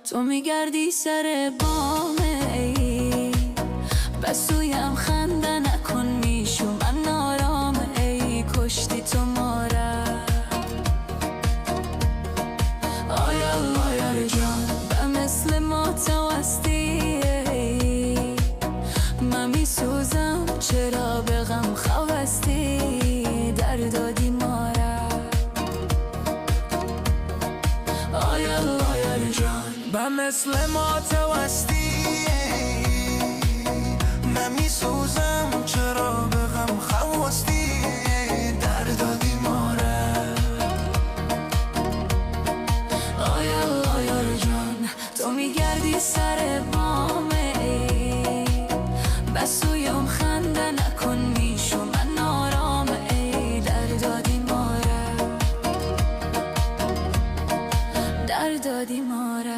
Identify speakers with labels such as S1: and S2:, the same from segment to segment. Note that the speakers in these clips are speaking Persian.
S1: تو میگردی سر بامه ای بسویم خنده نکن میشو من نارامه ای کشتی تو ماره آیا جان به مثل ما تو هستی من میسوزم چرا به غم خواستی در دادی ماره آیا جان
S2: به مثل ما تو هستی من میسوزم چرا به غم خواستی در دادی ماره
S1: آیا جان تو میگردی سر بامه ای بسویم خنده نکن میشو من نارامه ای در دادی ماره در دادی ماره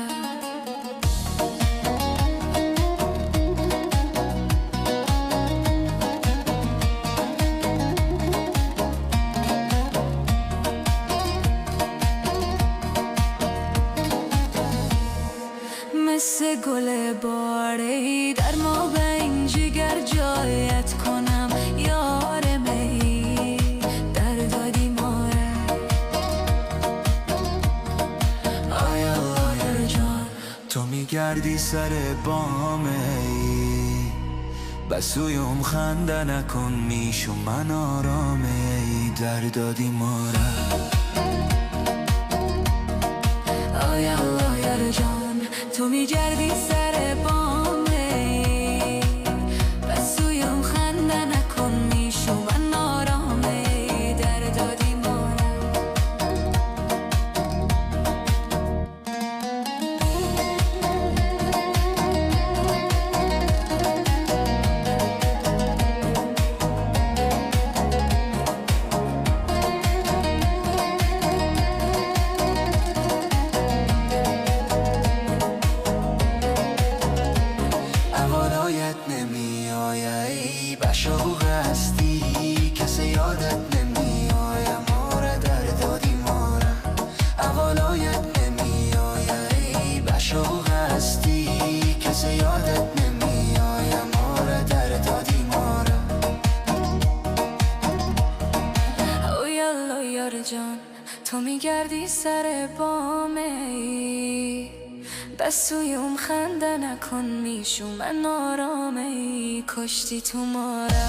S1: مثل گل باری در ما به این جگر جایت کنم یار می در دادی ماره آیا جان
S2: تو میگردی سر بامه ای بسویم خنده نکن میشو من آرامه ای در دادی ماره
S1: آیا جان تو میگردی سر بامه بسویم خنده نکن میشو من نارامه در دادی ماره
S2: نمیایی بشوق هستی کسی یادت نمیای ماره در دادی ماره اولایت نمیایی بشوق هستی کسی یادت نمیای ماره در دادی ماره
S1: آیا جان تو میگردی سر بامه ای بسویم خنده نکن میشو من نارامه ای کشتی تو ماره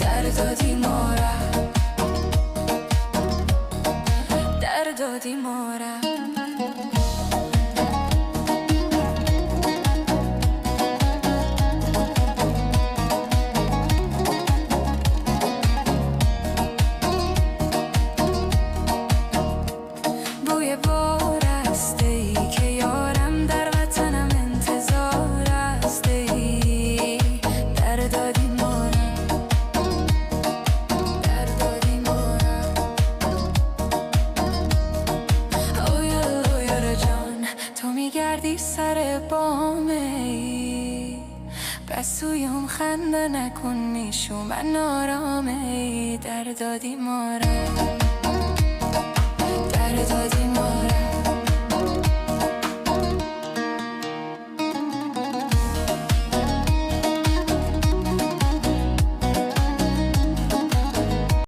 S1: در دادی ماره در دادی ماره بوی بار است ای که یارم در وطنم انتظار است ای در دادی ماره در دادی ماره آیا جان تو میگردی سر بامه ای بسویم خنده نکن میشو من نارامه ای در دادی ماره در دادی